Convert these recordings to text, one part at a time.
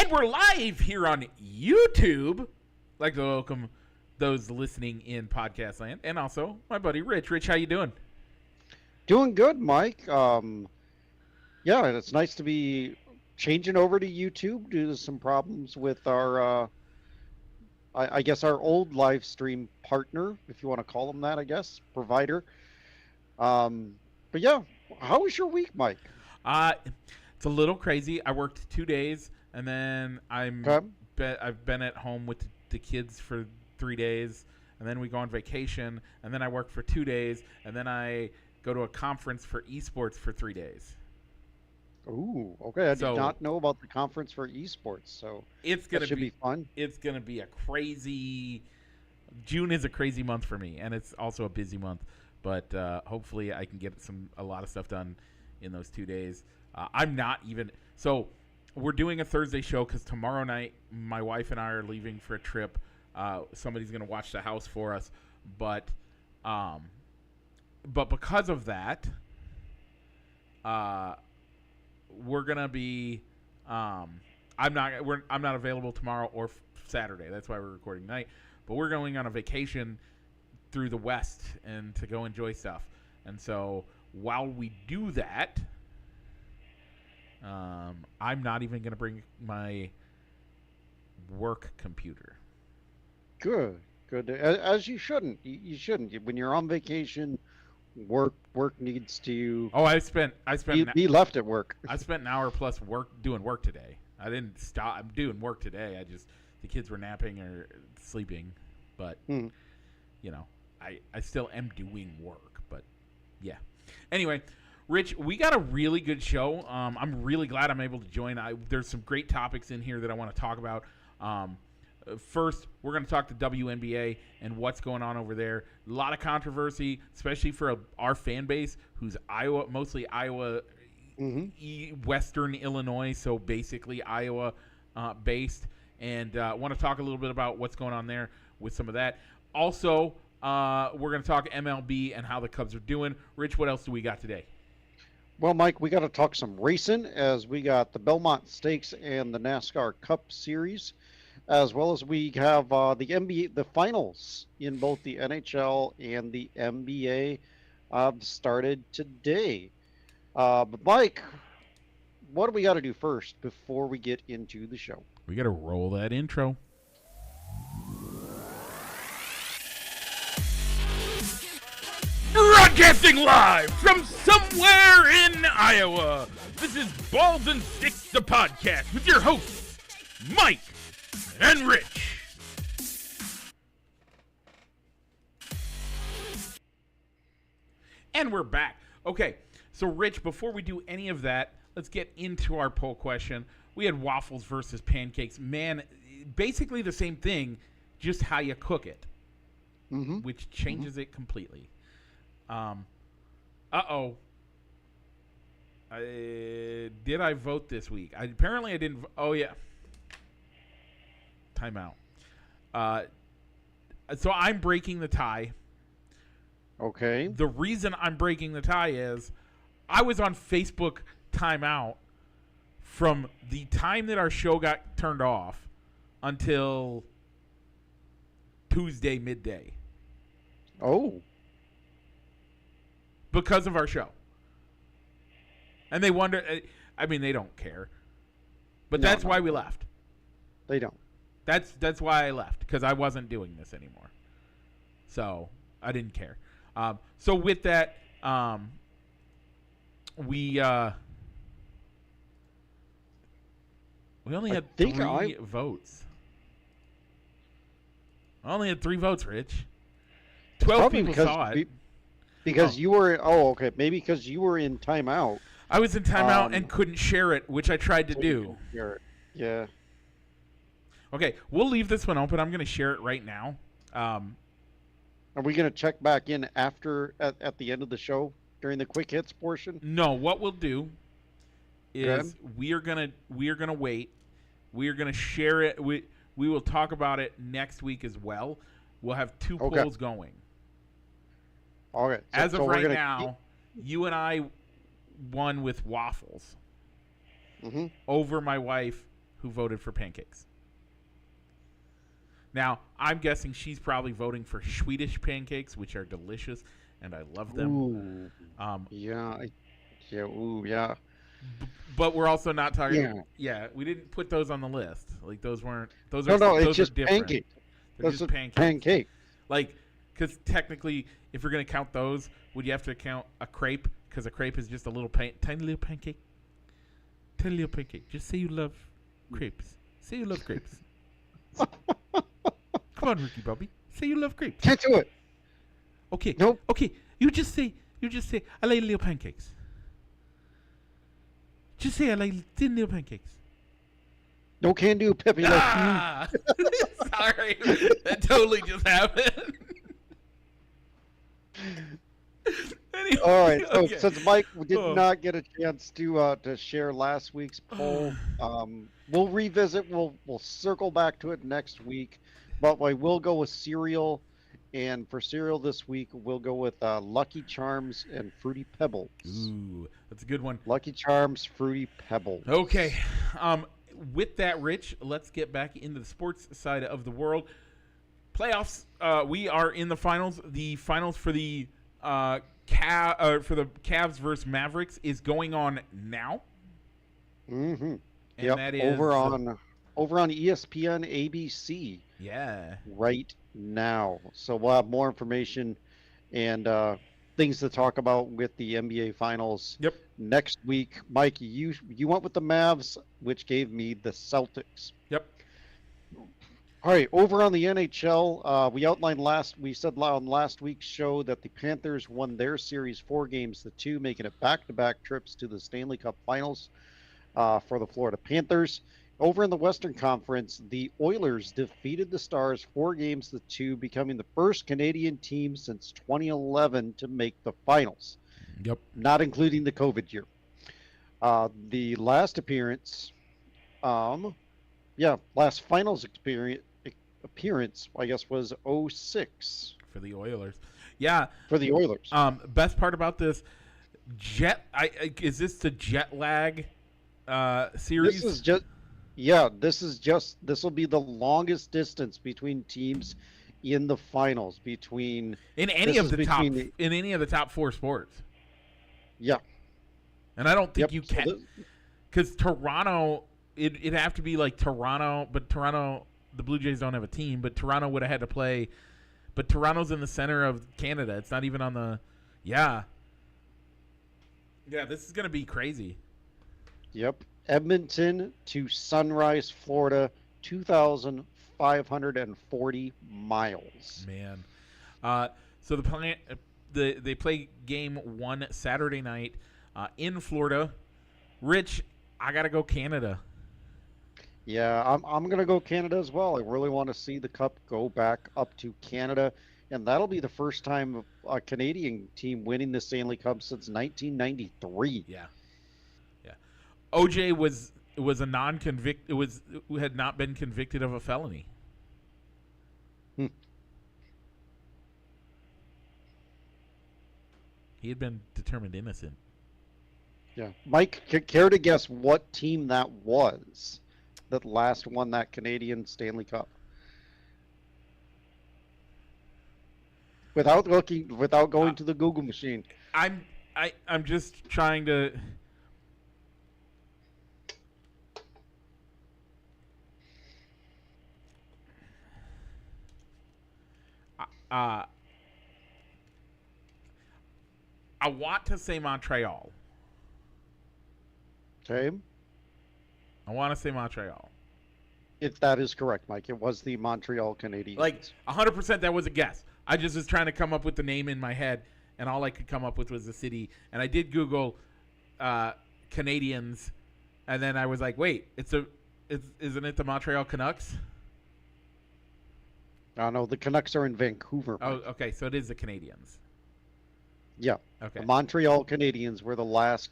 And we're live here on YouTube. I'd like to welcome those listening in podcast land, and also my buddy Rich. Rich, how you doing? Doing good, Mike. Yeah, it's nice to be changing over to YouTube due to some problems with our, I guess our old live stream partner, if you want to call them that, I guess, provider. But yeah, how was your week, Mike? It's a little crazy. I worked 2 days, and then Okay. I've been at home with the kids for 3 days, and then we go on vacation, and then I work for 2 days, and then I go to a conference for esports for 3 days. Ooh, okay. I did not know about the conference for esports, so that should be fun. It's gonna be a crazy. June is a crazy month for me, and it's also a busy month. But hopefully, I can get a lot of stuff done in those 2 days. I'm not even so. We're doing a Thursday show because tomorrow night my wife and I are leaving for a trip. Somebody's gonna watch the house for us, but because of that, we're gonna be. I'm not available tomorrow or Saturday. That's why we're recording tonight. But we're going on a vacation through the West and to go enjoy stuff. And so while we do that, I'm not even gonna bring my work computer. Good, good. As you shouldn't. You shouldn't. When you're on vacation, work needs to. Oh, I spent be left at work. I spent an hour plus doing work today. I didn't stop. I'm doing work today. The kids were napping or sleeping, but you know, I still am doing work. But yeah. Anyway, Rich, we got a really good show. I'm really glad I'm able to join. There's some great topics in here that I want to talk about. First, we're going to talk to WNBA and what's going on over there. A lot of controversy, especially for our fan base, who's mostly Iowa, Western Illinois, so basically Iowa based. And want to talk a little bit about what's going on there with some of that. Also, we're going to talk MLB and how the Cubs are doing. Rich, what else do we got today? Well, Mike, we got to talk some racing as we got the Belmont Stakes and the NASCAR Cup Series, as well as we have the NBA, the finals in both the NHL and the NBA started today. But Mike, what do we got to do first before we get into the show? We got to roll that intro. Broadcasting live from somewhere in Iowa, this is Balls and Sticks, the podcast, with your hosts, Mike and Rich. And we're back. Okay, so Rich, before we do any of that, let's get into our poll question. We had waffles versus pancakes. Man, basically the same thing, just how you cook it, which changes it completely. Did I vote this week? Apparently I didn't. Oh, yeah. Timeout. So I'm breaking the tie. Okay. The reason I'm breaking the tie is I was on Facebook timeout from the time that our show got turned off until Tuesday midday. Oh. Because of our show. And they wonder, I mean, they don't care. But that's why we left. They don't. That's why I left, because I wasn't doing this anymore. So I didn't care. So with that, we only had three votes. I only had 3 votes, Rich. 12 people saw it. Because you were, okay, maybe because you were in timeout. I was in timeout and couldn't share it, which I tried to do. Yeah. Okay, we'll leave this one open. I'm going to share it right now. Are we going to check back in after, at the end of the show, during the quick hits portion? No, what we'll do is we are gonna wait. We are gonna share it. We will talk about it next week as well. We'll have 2 polls going. All right. As of right now, you and I won with waffles over my wife, who voted for pancakes. Now, I'm guessing she's probably voting for Swedish pancakes, which are delicious, and I love them. Ooh. Yeah. Ooh, yeah. But we're also not talking. Yeah. Yeah, we didn't put those on the list. Like those weren't. Those No, are no, those it's just are different. pancake. They're That's just a pancakes. pancake. Like, because technically, if you're gonna count those, would you have to count a crepe? Because a crepe is just a little tiny little pancake. Tiny little pancake. Just say you love crepes. Say you love crepes. Come on, Ricky Bobby. Say you love crepes. Can't do it. Okay. Nope. Okay. You just say. I like little pancakes. Just say I like thin little pancakes. No can do, Peppy. Ah! Sorry. That totally just happened. Anyway, All right. So okay. since Mike did not get a chance to share last week's poll, we'll revisit. We'll circle back to it next week. But I will go with cereal, and for cereal this week, we'll go with Lucky Charms and Fruity Pebbles. Ooh, that's a good one. Lucky Charms, Fruity Pebbles. Okay. With that, Rich, let's get back into the sports side of the world. Playoffs. We are in the finals. The finals for the Cavs versus Mavericks is going on now. Mm-hmm. And yep. that is over on ESPN ABC. Yeah. Right now. So we'll have more information and things to talk about with the NBA Finals. Yep. Next week. Mike, you went with the Mavs, which gave me the Celtics. Yep. All right, over on the NHL, we said on last week's show that the Panthers won their series 4-2, making it back-to-back trips to the Stanley Cup Finals for the Florida Panthers. Over in the Western Conference, the Oilers defeated the Stars 4-2, becoming the first Canadian team since 2011 to make the finals. Yep. Not including the COVID year. The last appearance, last finals appearance, I guess, was 2006 for the Oilers. Yeah. For the Oilers. Best part about this is this the jet lag series? This will be the longest distance between teams in the finals in any of the top 4 sports. Yeah. And I don't think you can, because Toronto, it'd have to be like Toronto, but Toronto, the Blue Jays don't have a team, but Toronto would have had to play, but Toronto's in the center of Canada. It's not even on the, yeah, this is going to be crazy. Yep. Edmonton to Sunrise, Florida, 2,540 miles. Man. So they play game 1 Saturday night in Florida. Rich, I got to go Canada. Yeah, I'm going to go Canada as well. I really want to see the Cup go back up to Canada, and that'll be the first time a Canadian team winning the Stanley Cup since 1993. Yeah. OJ was a non-convict. Had not been convicted of a felony. He had been determined innocent. Yeah, Mike, care to guess what team that was that last won that Canadian Stanley Cup? Without going to the Google machine. I'm just trying to. I want to say Montreal. Okay. I want to say Montreal. If that is correct, Mike, it was the Montreal Canadiens. Like 100%, that was a guess. I just was trying to come up with the name in my head, and all I could come up with was the city. And I did Google Canadians, and then I was like, wait, isn't it the Montreal Canucks? No, the Canucks are in Vancouver. Mike. Oh, okay, so it is the Canadiens. Yeah. Okay. The Montreal Canadiens were the last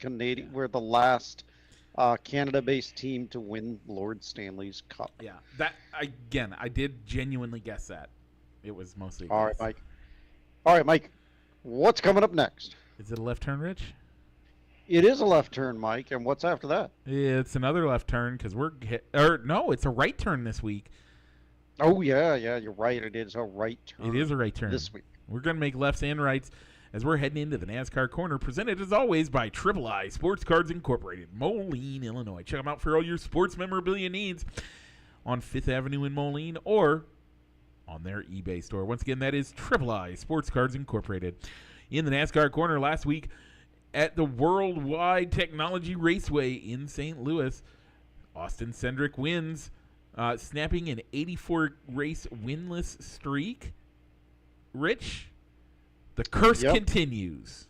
Canada-based team to win Lord Stanley's Cup. Yeah. I did genuinely guess that. It was mostly. All right, Mike. What's coming up next? Is it a left turn, Rich? It is a left turn, Mike. And what's after that? It's another left turn because no, it's a right turn this week. Oh, yeah, you're right. It is a right turn. It is a right turn this week. We're going to make lefts and rights as we're heading into the NASCAR Corner, presented as always by Triple I Sports Cards Incorporated, Moline, Illinois. Check them out for all your sports memorabilia needs on 5th Avenue in Moline or on their eBay store. Once again, that is Triple I Sports Cards Incorporated. In the NASCAR Corner last week at the Worldwide Technology Raceway in St. Louis, Austin Cindric wins, snapping an 84-race winless streak. Rich, the curse continues.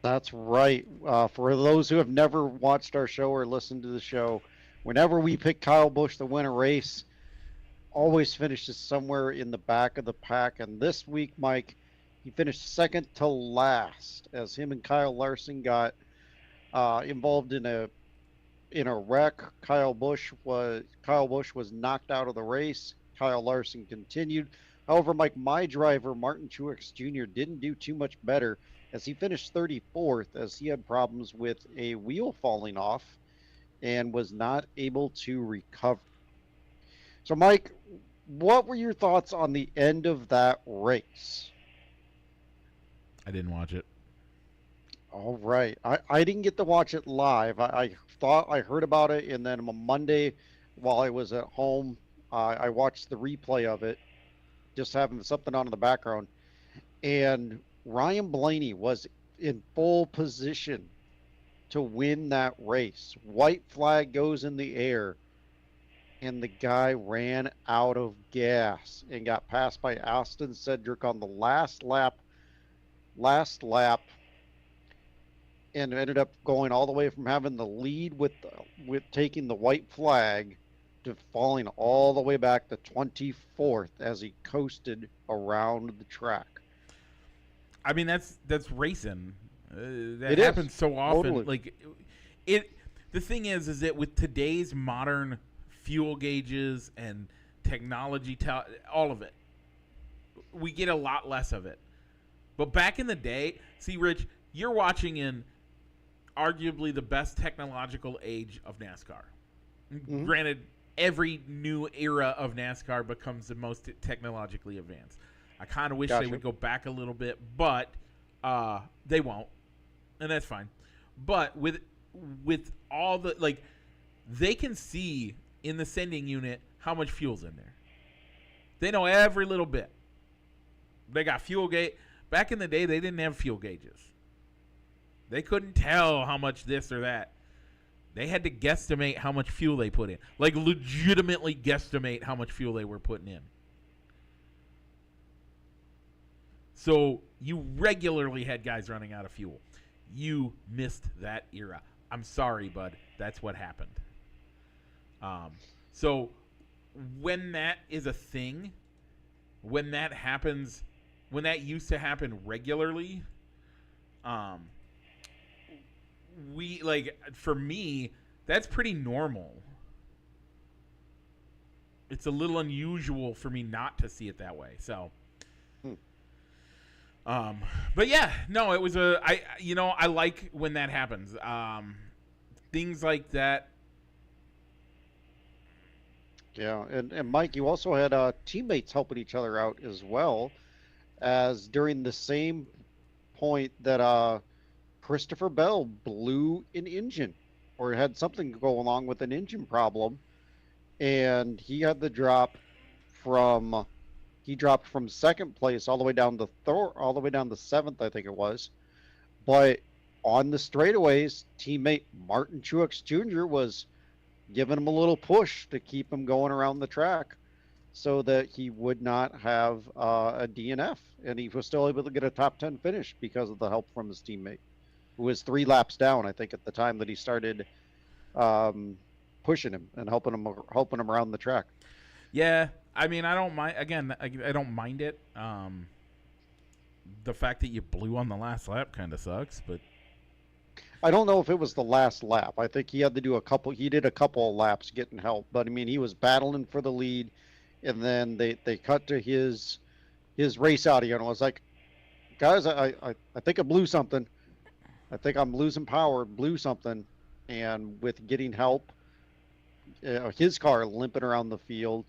That's right. For those who have never watched our show or listened to the show, whenever we pick Kyle Busch to win a race, always finishes somewhere in the back of the pack. And this week, Mike, he finished second to last as him and Kyle Larson got involved in a wreck. Kyle Busch was knocked out of the race. Kyle Larson continued. However, Mike, my driver, Martin Truex Jr., didn't do too much better as he finished 34th as he had problems with a wheel falling off and was not able to recover. So, Mike, what were your thoughts on the end of that race? I didn't watch it. All right. I didn't get to watch it live. I thought I heard about it, and then on Monday while I was at home, I watched the replay of it, just having something on in the background. And Ryan Blaney was in full position to win that race. White flag goes in the air, and the guy ran out of gas and got passed by Austin Cindric on the last lap, and ended up going all the way from having the lead with taking the white flag to falling all the way back to 24th as he coasted around the track. I mean, that's racing. It happens is. so often. Totally. Like the thing is that with today's modern fuel gauges and technology, all of it, we get a lot less of it. But back in the day, see, Rich, you're watching in arguably the best technological age of NASCAR. Mm-hmm. Granted, every new era of NASCAR becomes the most technologically advanced. I kind of wish they would go back a little bit, but they won't, and that's fine. But with all the, like, they can see in the sending unit how much fuel's in there. They know every little bit. They got fuel gauge. Back in the day, they didn't have fuel gauges. They couldn't tell how much this or that. They had to guesstimate how much fuel they put in. Like, legitimately guesstimate how much fuel they were putting in. So you regularly had guys running out of fuel. You missed that era. I'm sorry, bud. That's what happened. So when that is a thing, when that happens, when that used to happen regularly, for me, that's pretty normal. It's a little unusual for me not to see it that way. So, but yeah, no, it was I like when that happens. Things like that. Yeah, and Mike, you also had teammates helping each other out as well, as during the same point that Christopher Bell blew an engine or had something go along with an engine problem, and he had to dropped from second place all the way down to seventh, I think it was. But on the straightaways, teammate Martin Truex Jr. was giving him a little push to keep him going around the track so that he would not have a DNF, and he was still able to get a top 10 finish because of the help from his teammate, who was 3 laps down, I think, at the time that he started pushing him and helping him around the track. Yeah, I mean, I don't mind. Again, I don't mind it. The fact that you blew on the last lap kind of sucks, but I don't know if it was the last lap. I think he had to do he did a couple of laps getting help, but I mean, he was battling for the lead, and then they cut to his race audio, and I was like, guys, I think I blew something. I think I'm losing power, blew something, and with getting help, his car limping around the field,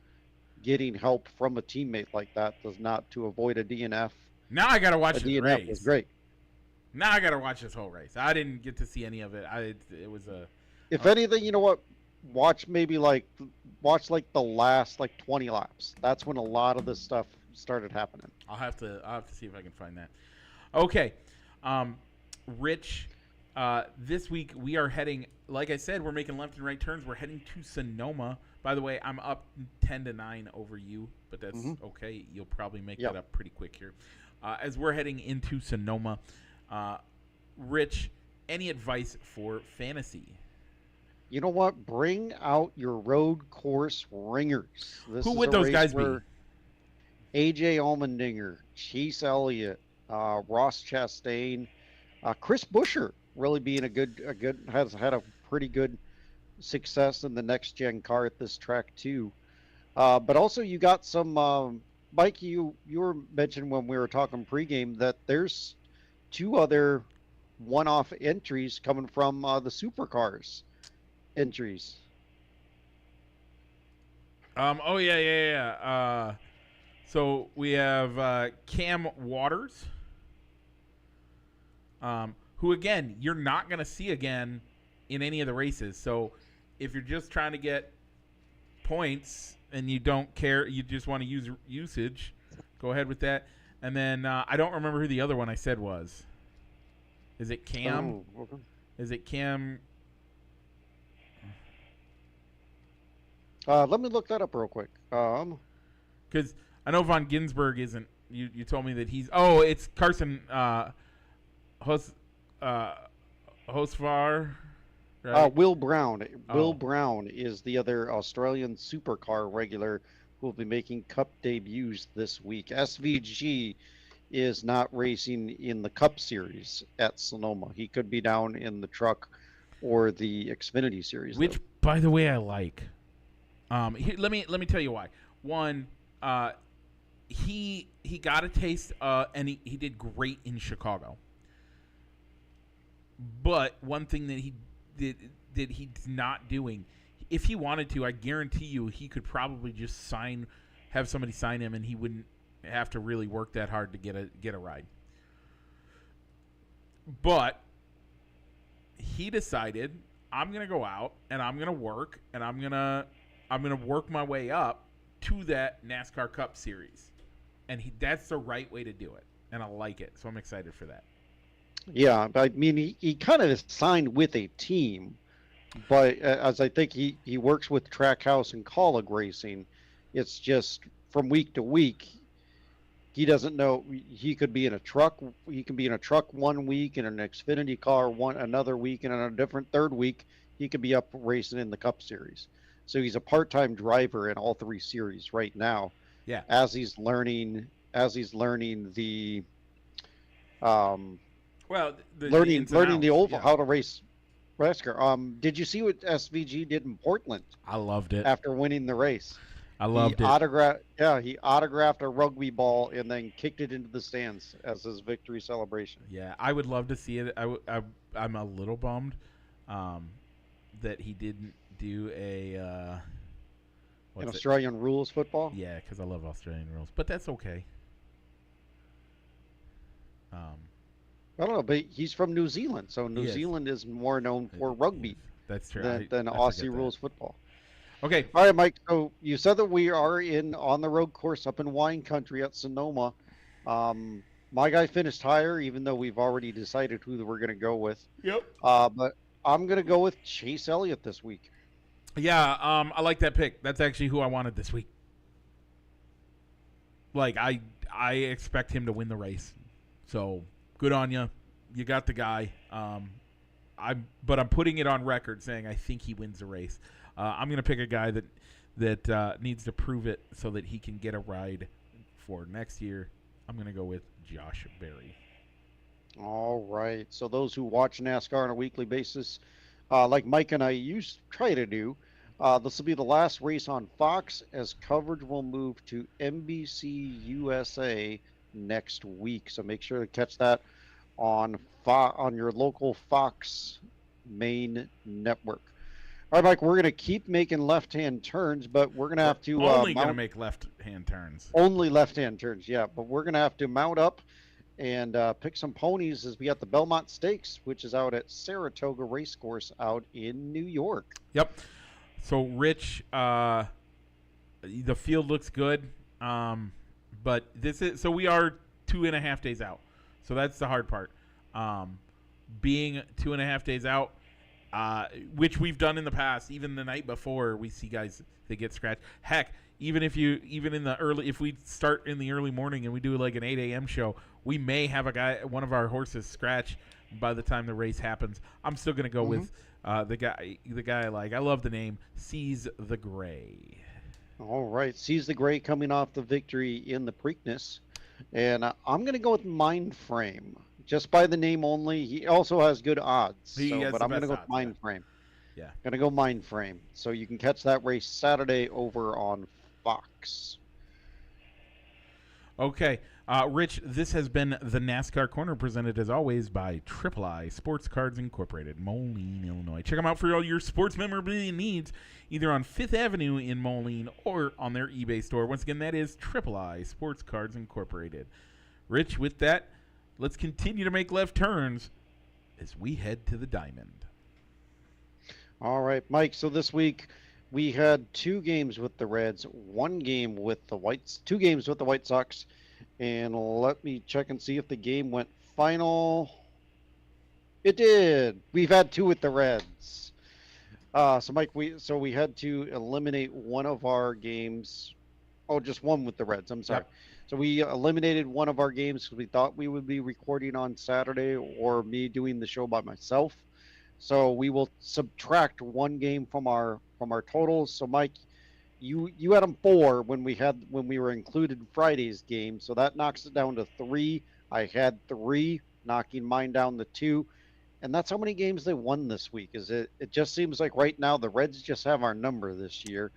getting help from a teammate like that does not to avoid a DNF. Now I gotta watch A this DNF was race. great. Now I gotta watch this whole race. I didn't get to see any of it. It was a. If anything, you know what? Watch like the last like 20 laps. That's when a lot of this stuff started happening. I'll have to see if I can find that. Okay, Rich. This week we are heading. Like I said, we're making left and right turns. We're heading to Sonoma. By the way, I'm up 10-9 over you, but that's okay. You'll probably make that up pretty quick here. As we're heading into Sonoma, Rich, any advice for fantasy? You know what? Bring out your road course ringers. Who would those guys be? AJ Allmendinger, Chase Elliott, Ross Chastain, Chris Buescher really being has had a pretty good success in the next gen car at this track too. But also you got some Mike, you were mentioning when we were talking pregame that there's 2 other one-off entries coming from the supercars entries. Oh yeah. So we have Cam Waters, who again you're not gonna see again in any of the races. So if you're just trying to get points and you don't care, you just want to use usage, go ahead with that. And then I don't remember who the other one I said was. Is it Cam? Oh, okay. Is it Cam? Let me look that up real quick. Because I know Von Ginsberg isn't. You told me that he's. Oh, it's Carson Hosvar. Right? Will Brown. Will Oh. Brown is the other Australian supercar regular who will be making Cup debuts this week. SVG is not racing in the Cup Series at Sonoma. He could be down in the truck or the Xfinity Series. Which, by the way, I like. Let me tell you why. One, he got a taste, and he did great in Chicago. But one thing that he's not doing, if he wanted to, I guarantee you he could probably just have somebody sign him, and he wouldn't have to really work that hard to get a ride. But he decided, I'm gonna go out and I'm gonna work and I'm gonna work my way up to that NASCAR Cup Series, and that's the right way to do it, and I like it, so I'm excited for that. Yeah, but I mean, he kind of is signed with a team, but as I think he works with Trackhouse and Colleague Racing, it's just from week to week. He doesn't know. He could be in a truck. He can be in a truck 1 week, in an Xfinity car another week, and on a different third week, he could be up racing in the Cup Series. So he's a part-time driver in all 3 series right now. Yeah. As he's learning the learning the oval, how to race NASCAR. Did you see what SVG did in Portland? I loved it. After winning the race. I loved it. He autographed a rugby ball and then kicked it into the stands as his victory celebration. Yeah, I would love to see it. I'm a little bummed that he didn't do an Australian rules football? Yeah, because I love Australian rules, but that's okay. I don't know, but he's from New Zealand, so New Zealand is more known for rugby. That's true. Than Aussie rules football. Okay. All right, Mike. So you said that we are on the road course up in wine country at Sonoma. My guy finished higher, even though we've already decided who we're going to go with. Yep. But I'm going to go with Chase Elliott this week. Yeah, I like that pick. That's actually who I wanted this week. Like, I expect him to win the race. So, good on you. You got the guy. But I'm putting it on record saying I think he wins the race. I'm going to pick a guy that needs to prove it so that he can get a ride for next year. I'm going to go with Josh Berry. All right. So those who watch NASCAR on a weekly basis, like Mike and I try to do, this will be the last race on Fox, as coverage will move to NBC USA next week. So make sure to catch that on on your local Fox main network. All right, Mike, we're going to keep making left-hand turns, but we're going to We're have to only going to mount make left-hand turns. only left-hand turns, yeah. But we're going to have to mount up and pick some ponies as we got the Belmont Stakes, which is out at Saratoga Racecourse out in New York. Yep. So, Rich, the field looks good, but we are 2.5 days out. So that's the hard part. Being 2.5 days out, which we've done in the past, even the night before, we see guys that get scratched. Heck, if we start in the early morning and we do like an 8 a.m. show, we may have one of our horses scratch by the time the race happens. I'm still gonna go with the guy I like. I love the name, Seize the Gray. All right, Seize the Gray coming off the victory in the Preakness, and I'm gonna go with Mind Frame. Just by the name only, he also has good odds. But I'm gonna go with Mind Frame. Yeah, gonna go Mind Frame. So you can catch that race Saturday over on Fox. Okay, Rich, this has been the NASCAR Corner, presented as always by III Sports Cards Incorporated, Moline, Illinois. Check them out for all your sports memorabilia needs, either on 5th Avenue in Moline or on their eBay store. Once again, that is III Sports Cards Incorporated. Rich, with that, let's continue to make left turns as we head to the Diamond. All right, Mike. So this week we had 2 games with the Reds, 1 game with the Whites, 2 games with the White Sox, and let me check and see if the game went final. It did. We've had 2 with the Reds. So Mike, we had to eliminate one of our games. Oh, just one with the Reds. I'm sorry. Yep. So we eliminated one of our games because we thought we would be recording on Saturday or me doing the show by myself. So we will subtract 1 game from our totals. So Mike, you had them 4 when we were included Friday's game. So that knocks it down to 3. I had 3, knocking mine down to 2. And that's how many games they won this week. It just seems like right now the Reds just have our number this year.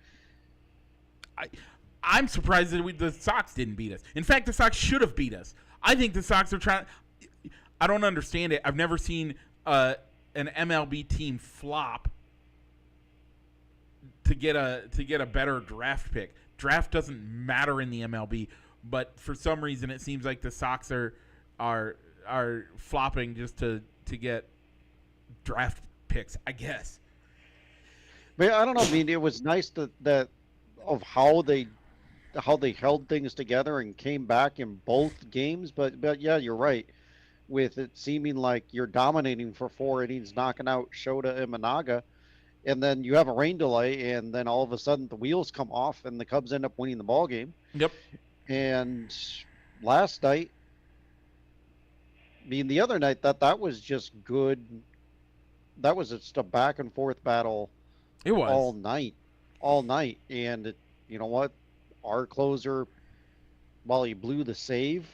I'm surprised that the Sox didn't beat us. In fact, the Sox should have beat us. I think the Sox are trying. I don't understand it. I've never seen an MLB team flop to get a better draft pick. Draft doesn't matter in the MLB, but for some reason it seems like the Sox are flopping just to get draft picks, I guess. But I don't know. I mean, it was nice that of how they held things together and came back in both games. But yeah, you're right. With it seeming like you're dominating for 4 innings, knocking out Shota Imanaga, and then you have a rain delay, and then all of a sudden the wheels come off, and the Cubs end up winning the ball game. Yep. And last night, I mean, the other night that was just good. That was just a back and forth battle. It was all night, and you know what? Our closer, while he blew the save,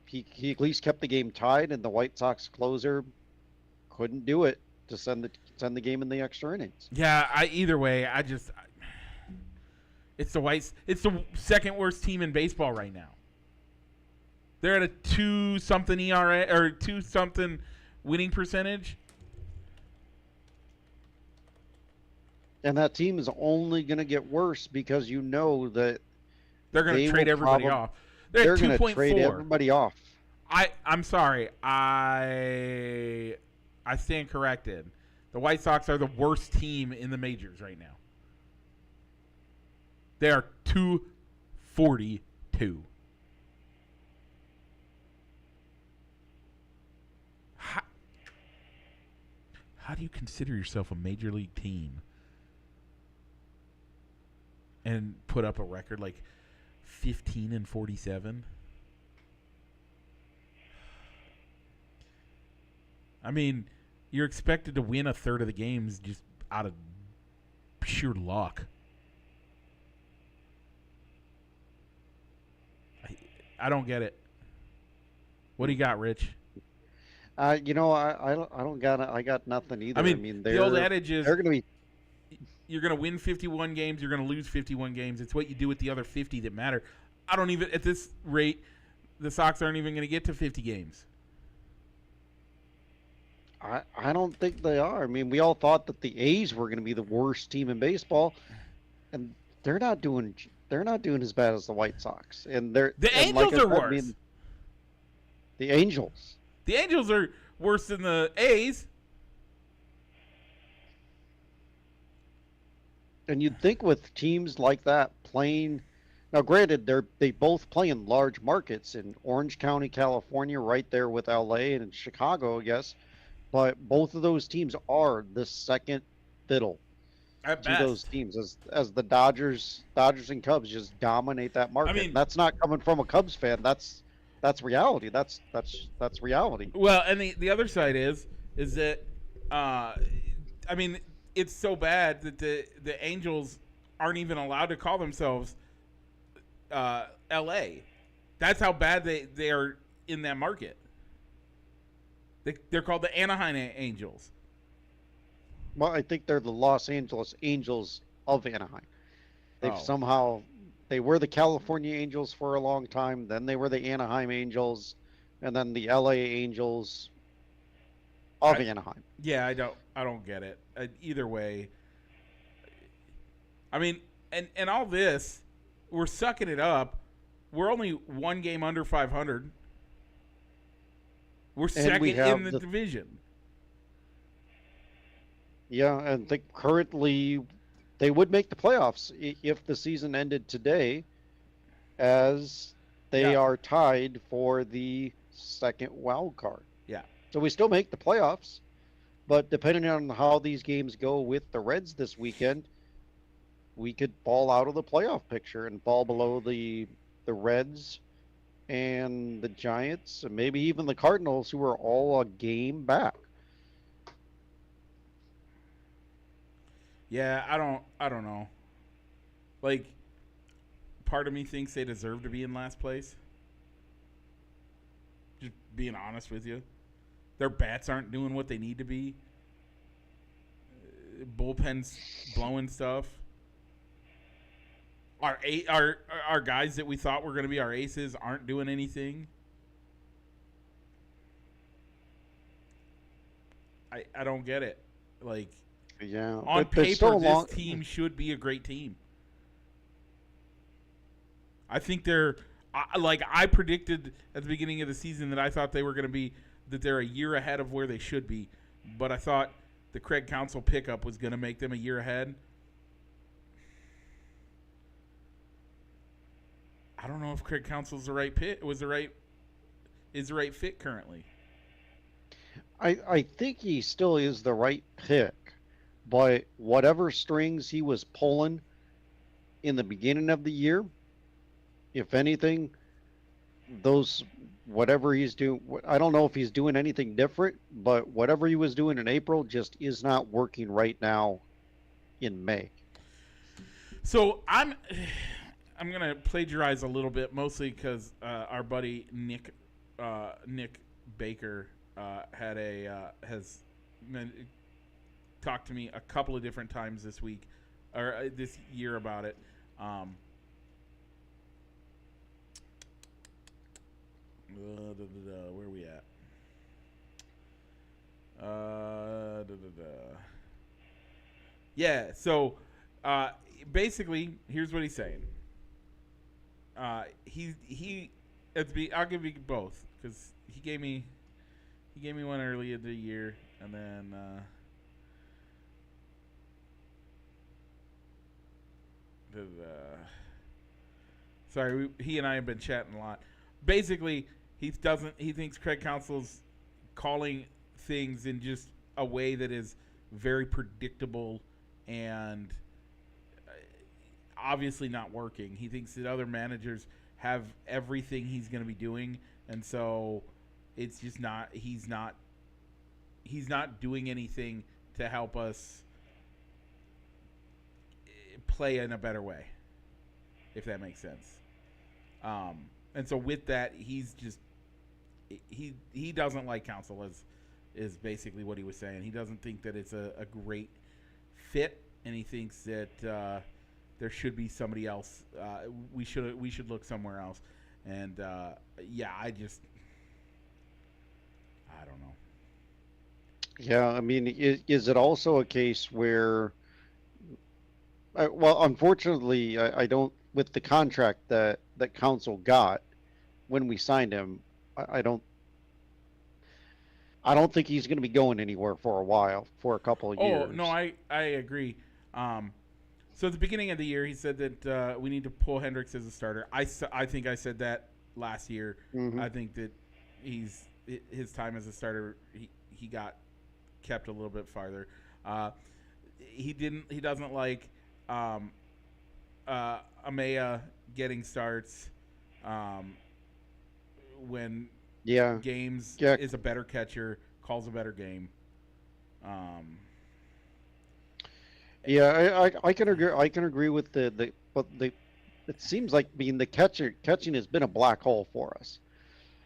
he at least kept the game tied, and the White Sox closer couldn't do it to send the game in the extra innings. Yeah, either way, it's the second worst team in baseball right now. They're at a 2-something ERA or 2-something winning percentage. And that team is only going to get worse because you know that they're going to trade everybody off. They're going to trade everybody off. I'm sorry. I stand corrected. The White Sox are the worst team in the majors right now. They are 242. How do you consider yourself a major league team and put up a record like 15-47? I mean, you're expected to win a third of the games just out of pure luck. I don't get it. What do you got, Rich? I don't got it. I got nothing either. I mean the old adage is they're going to be. You're going to win 51 games. You're going to lose 51 games. It's what you do with the other 50 that matter. I don't even, at this rate, the Sox aren't even going to get to 50 games. I don't think they are. I mean, we all thought that the A's were going to be the worst team in baseball, and they're not doing they're not doing as bad as the White Sox. The And like Angels I are said, I worse. mean, the Angels. The Angels are worse than the A's. And you'd think with teams like that playing, now granted they both play in large markets in Orange County, California, right there with LA and Chicago, I guess. But both of those teams are the second fiddle At to those best. teams as the Dodgers and Cubs just dominate that I market. And mean, that's not coming from a Cubs fan. That's reality. That's reality. well, and the other side is that, I mean, it's so bad that the Angels aren't even allowed to call themselves L.A. That's how bad they are in that market. They're called the Anaheim Angels. Well, I think they're the Los Angeles Angels of Anaheim. They've Oh, somehow they were the California Angels for a long time, then they were the Anaheim Angels, and then the LA Angels of I Anaheim. yeah, I don't get it. Either way, I mean, and all this, we're sucking it up. We're only one game under 500. We're And we second in have the the division. yeah, and think currently they would make the playoffs if the season ended today, as they Yeah, are tied for the second wild card. yeah. So we still make the playoffs, but depending on how these games go with the Reds this weekend, we could fall out of the playoff picture and fall below the Reds and the Giants and maybe even the Cardinals, who are all a game back. Yeah, I don't know. Like, part of me thinks they deserve to be in last place. Just being honest with you. Their bats aren't doing what they need to be. Bullpen's blowing stuff. Our guys that we thought were going to be our aces aren't doing anything. I don't get it. Like, Yeah, on there's still paper, a long. this team should be a great team. I think they're like I predicted at the beginning of the season that I thought they were going to be that they're a year ahead of where they should be, but I thought the Craig Counsell pickup was going to make them a year ahead. I don't know if Craig Counsell's the right is the right fit currently. I think he still is the right pick, but whatever strings he was pulling in the beginning of the year, if anything, those whatever he's doing, I don't know if he's doing anything different, but whatever he was doing in April just is not working right now in May. So I'm gonna plagiarize a little bit, mostly because our buddy Nick Baker has talked to me a couple of different times this week or this year about it. Where are we at? Yeah. So basically, here's what he's saying. He I'll give you both because he gave me one early in the year and then sorry, he and I have been chatting a lot. Basically, he thinks Craig Counsell's calling things in just a way that is very predictable and obviously not working. He thinks that other managers have everything he's going to be doing, and so it's just not. He's not doing anything to help us play in a better way, if that makes sense. And so with that, he's just he doesn't like Counsell is basically what he was saying. He doesn't think that it's a great fit, and he thinks that there should be somebody else. We should look somewhere else. And yeah, I don't know. Yeah, I mean, is it also a case where, well, unfortunately, I don't, with the contract that Council got when we signed him, I don't, I don't think he's going to be going anywhere for a while, for a couple of Oh no, years. I agree. Um, so at the beginning of the year, he said that we need to pull Hendricks as a starter. I think I said that last year. Hmm. I think that he's his time as a starter. He got kept a little bit farther. Uh, he doesn't like um, Amaya getting starts um, when Yeah, games yeah, is a better catcher, calls a better game. Um, yeah. I can agree. I can agree with but the. It seems like being the catching has been a black hole for us.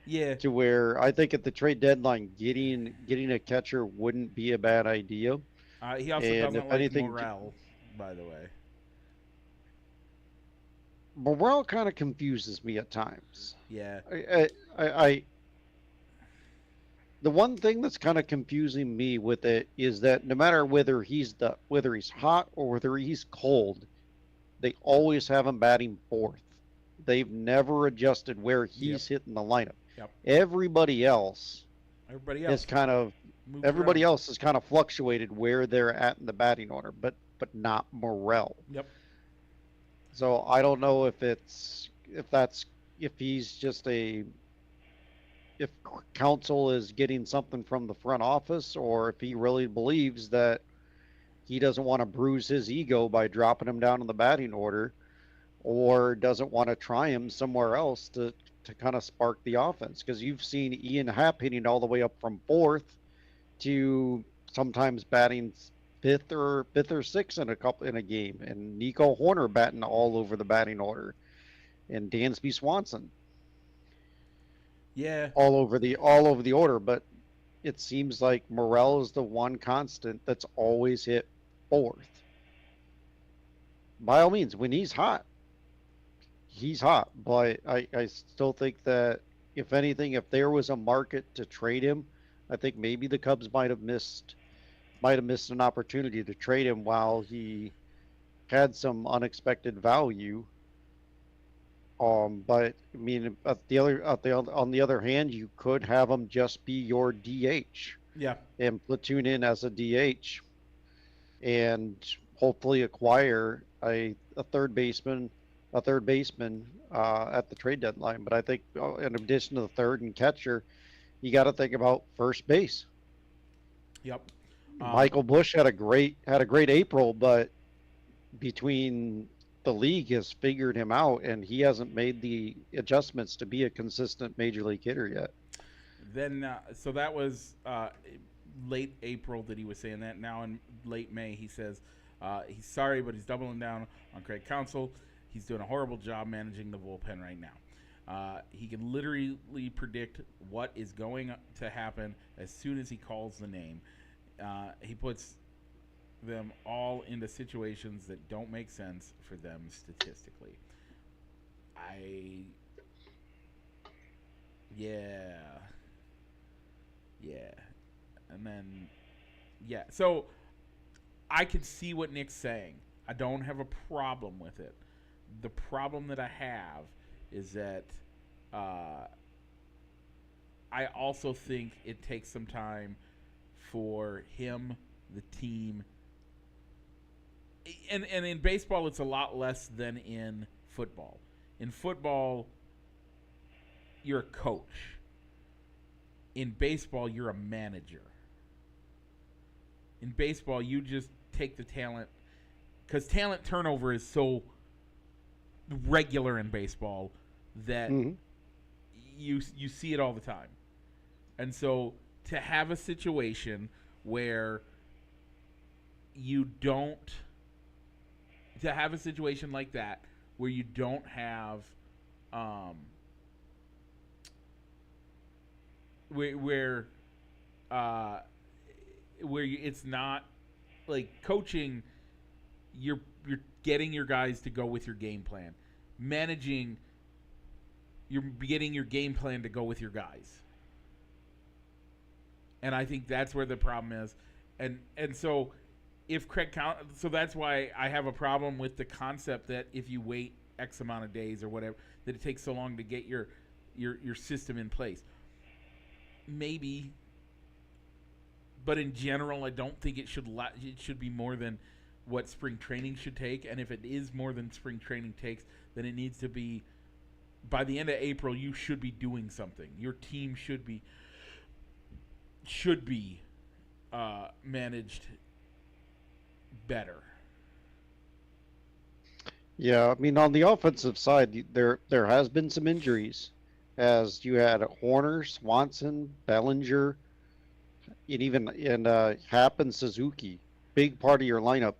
yeah, To where I think at the trade deadline, getting a catcher wouldn't be a bad idea. he also And doesn't if like anything, Morel, by the way. Morel kind of confuses me at times. Yeah, I the one thing that's kind of confusing me with it is that no matter whether he's hot or whether he's cold, they always have him batting fourth. They've never adjusted where yep, he's hitting the lineup. yep. Everybody else Everybody has else kind of moves everybody around. else has kind of fluctuated where they're at in the batting order, but not Morel. Yep. So I don't know if that's if he's just a if council is getting something from the front office or if he really believes that he doesn't want to bruise his ego by dropping him down in the batting order or doesn't want to try him somewhere else to kind of spark the offense because you've seen Ian Happ hitting all the way up from fourth to sometimes batting fifth or sixth in a game, and Nico Horner batting all over the batting order, and Dansby Swanson Yeah. all over the order. But it seems like Morel is the one constant that's always hit fourth. By all means, when he's hot. But I still think that if anything, if there was a market to trade him, I think maybe the Cubs might have missed an opportunity to trade him while he had some unexpected value. But I mean, on the other hand, you could have him just be your DH Yeah. and platoon in as a DH, and hopefully acquire a third baseman at the trade deadline. But I think in addition to the third and catcher, you got to think about first base. Yep. Um, Michael Bush had a great April, but between the league has figured him out and he hasn't made the adjustments to be a consistent major league hitter yet. then so that was late April that he was saying that. Now in late May, he says he's sorry, but he's doubling down on Craig Counsell. He's doing a horrible job managing the bullpen right now. He can literally predict what is going to happen as soon as he calls the name. He puts them all into situations that don't make sense for them statistically. I yeah. Yeah. And then yeah. So I can see what Nick's saying. I don't have a problem with it. The problem that I have is that uh, I also think it takes some time for him, the team, and in baseball it's a lot less than in football. In football, you're a coach. In baseball, you're a manager. In baseball, you just take the talent because talent turnover is so regular in baseball that Mm-hmm. you see it all the time. And so to have a situation where you don't to have a situation like that where you don't have um where uh it's not like coaching, you're getting your guys to go with your game plan. Managing, you're getting your game plan to go with your guys. And I think that's where the problem is. And so if so that's why I have a problem with the concept that if you wait X amount of days or whatever, that it takes so long to get your system in place. Maybe, but in general, I don't think it should be more than what spring training should take. And if it is more than spring training takes, then it needs to be by the end of April. You should be doing something. Your team should be managed better. Yeah, I mean, on the offensive side, there has been some injuries, as you had Horner, Swanson, Bellinger, and even Happ and Suzuki. Big part of your lineup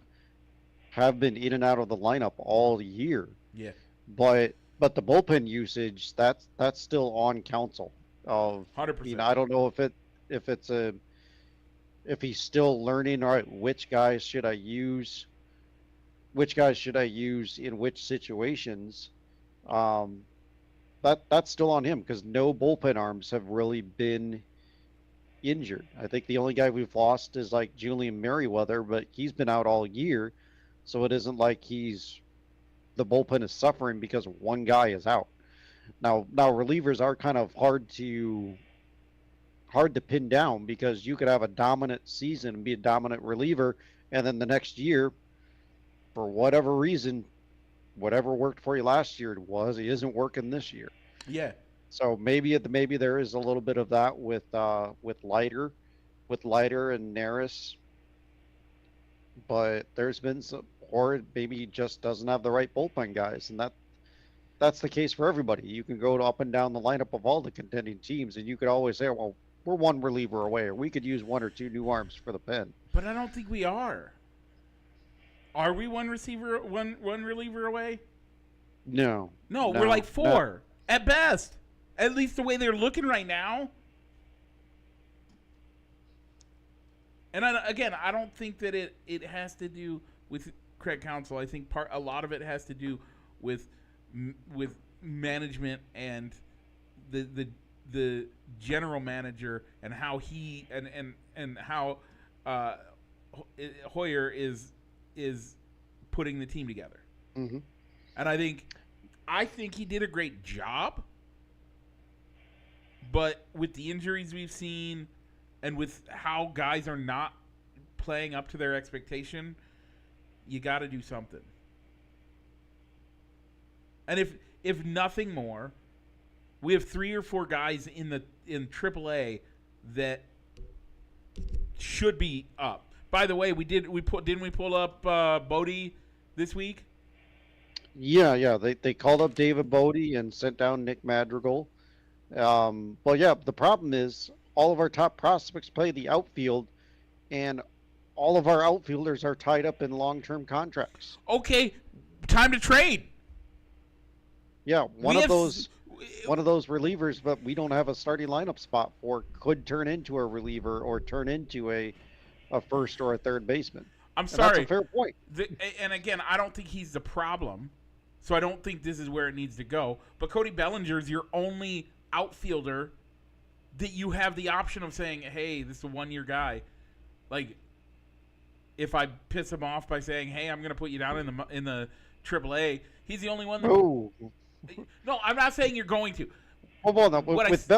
have been in and out of the lineup all year. Yeah, but the bullpen usage, that's still on council. Of 100%. I don't know if he's still learning. All right, which guys should I use? Which guys should I use in which situations? That's still on him, because no bullpen arms have really been injured. I think the only guy we've lost is like Julian Merriweather, but he's been out all year, so it isn't like the bullpen is suffering because one guy is out. Now relievers are kind of hard to pin down, because you could have a dominant season and be a dominant reliever, and then the next year, for whatever reason, whatever worked for you last year it isn't working this year. Yeah. So maybe there is a little bit of that with Leiter and Neris, but there's been some, or maybe he just doesn't have the right bullpen guys, and that's the case for everybody. You can go up and down the lineup of all the contending teams, and you could always say, well, we're one reliever away, or we could use one or two new arms for the pen. But I don't think we are. Are we one reliever away? No, we're like 4 at best. At least the way they're looking right now. And I don't think that it has to do with Craig Counsell. I think a lot of it has to do with management and the general manager, and how he and how Hoyer is putting the team together. Mm-hmm. And I think he did a great job. But with the injuries we've seen, and with how guys are not playing up to their expectation, you got to do something. And if nothing more, we have 3 or 4 guys in AAA that should be up. By the way, didn't we pull up Bodie this week? Yeah. They called up David Bodie and sent down Nick Madrigal. But yeah, the problem is all of our top prospects play the outfield, and all of our outfielders are tied up in long-term contracts. Okay, time to trade. Yeah, one of those relievers, but we don't have a starting lineup spot for, could turn into a reliever or turn into a first or a third baseman. I'm sorry. That's a fair point. And again, I don't think he's the problem, so I don't think this is where it needs to go. But Cody Bellinger is your only outfielder that you have the option of saying, hey, this is a 1-year guy. Like, if I piss him off by saying, hey, I'm going to put you down in the AAA, he's the only one that... Oh. No, I'm not saying you're going to. Well, no, with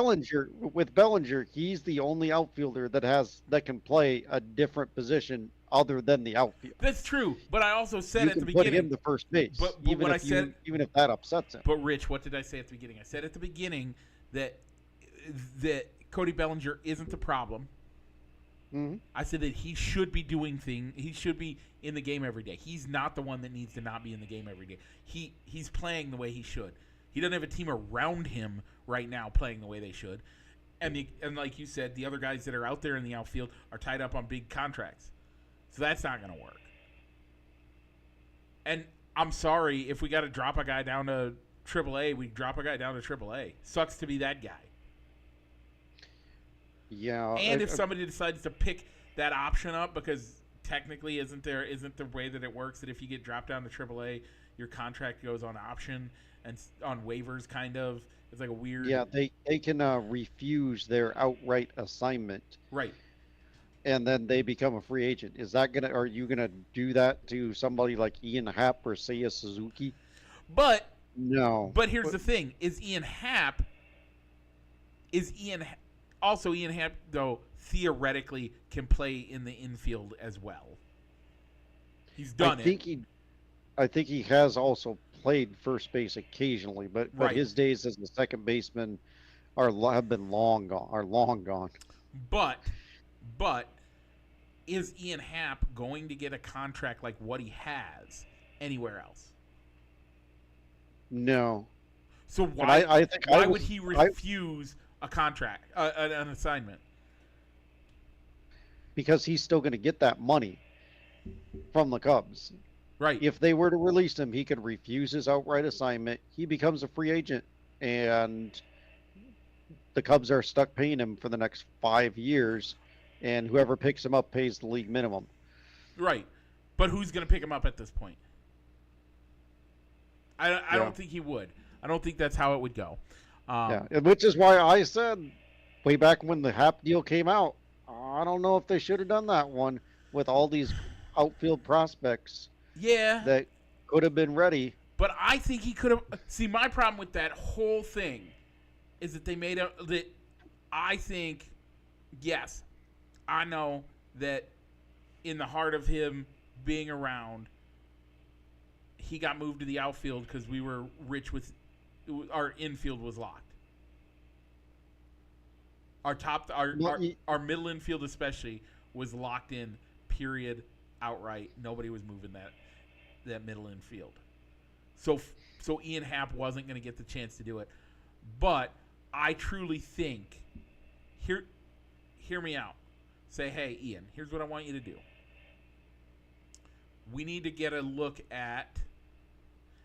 Bellinger, he's the only outfielder that can play a different position other than the outfield. That's true, but I also said at the beginning, you can put him to first base, but even if that upsets him. But Rich, what did I say at the beginning? I said at the beginning that Cody Bellinger isn't the problem. Mm-hmm. I said that he should be doing things. He should be in the game every day. He's not the one that needs to not be in the game every day. He's playing the way he should. He doesn't have a team around him right now playing the way they should. And like you said, the other guys that are out there in the outfield are tied up on big contracts. So that's not going to work. And I'm sorry, if we got to drop a guy down to AAA, we drop a guy down to AAA. Sucks to be that guy. Yeah. And if somebody decides to pick that option up because technically isn't the way that it works that if you get dropped down to AAA, your contract goes on option and on waivers, kind of. It's like a weird. Yeah, they can refuse their outright assignment, Right. and then they become a free agent. Are you gonna do that to somebody like Ian Happ or Seiya Suzuki? But No. But here's the thing: Ian Happ though theoretically can play in the infield as well. He's done it. I think he has also played first base occasionally, but his days as the second baseman have been long gone. But is Ian Happ going to get a contract like what he has anywhere else? No. So why would he refuse a contract, an assignment? Because he's still going to get that money from the Cubs. Right. If they were to release him, he could refuse his outright assignment. He becomes a free agent, and the Cubs are stuck paying him for the next 5 years, and whoever picks him up pays the league minimum. Right. But who's going to pick him up at this point? I don't think he would. I don't think that's how it would go. Which is why I said way back when the Happ deal came out, I don't know if they should have done that one with all these outfield prospects. Yeah. That could have been ready. But I think he could have. See, my problem with that whole thing is that they made that. I think, yes, I know that in the heart of him being around, he got moved to the outfield because we were rich with our infield was locked. Our middle infield especially was locked in. Period. Outright. Nobody was moving that middle infield. So Ian Happ wasn't going to get the chance to do it. But I truly think, hear me out. Say, hey, Ian, here's what I want you to do. We need to get a look at,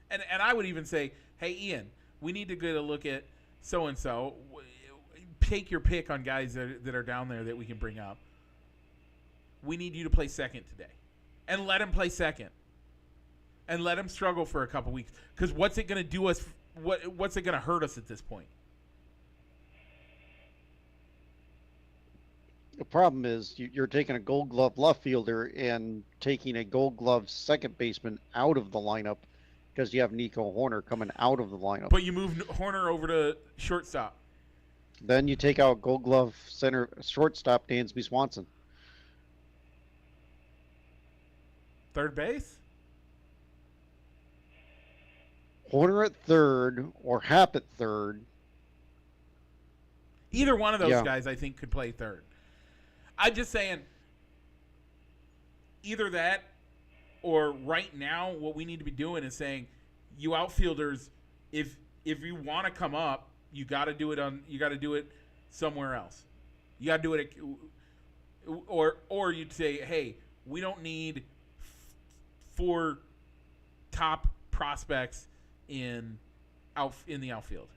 and I would even say, hey, Ian, we need to get a look at so-and-so. Take your pick on guys that are down there that we can bring up. We need you to play second today. And let him play second. And let him struggle for a couple weeks. Because what's it going to do us? What's it going to hurt us at this point? The problem is you're taking a Gold Glove left fielder and taking a Gold Glove second baseman out of the lineup because you have Nico Horner coming out of the lineup. But you move Horner over to shortstop. Then you take out Gold Glove shortstop Dansby Swanson. Third base? Horner at third or Happ at third. Either one of those guys, I think, could play third. I'm just saying, either that or right now what we need to be doing is saying, you outfielders, if you want to come up, you got to do it somewhere else. You got to do it or you'd say, hey, we don't need 4 top prospects in the outfield.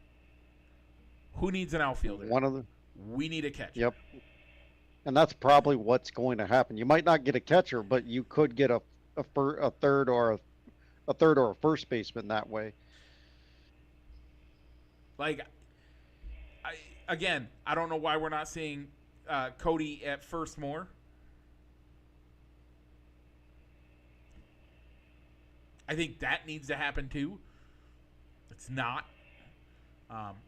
Who needs an outfielder? One of them. We need a catcher. Yep. And that's probably what's going to happen. You might not get a catcher, but you could get a third or a first baseman that way. Like, I don't know why we're not seeing Cody at first more. I think that needs to happen too. It's not.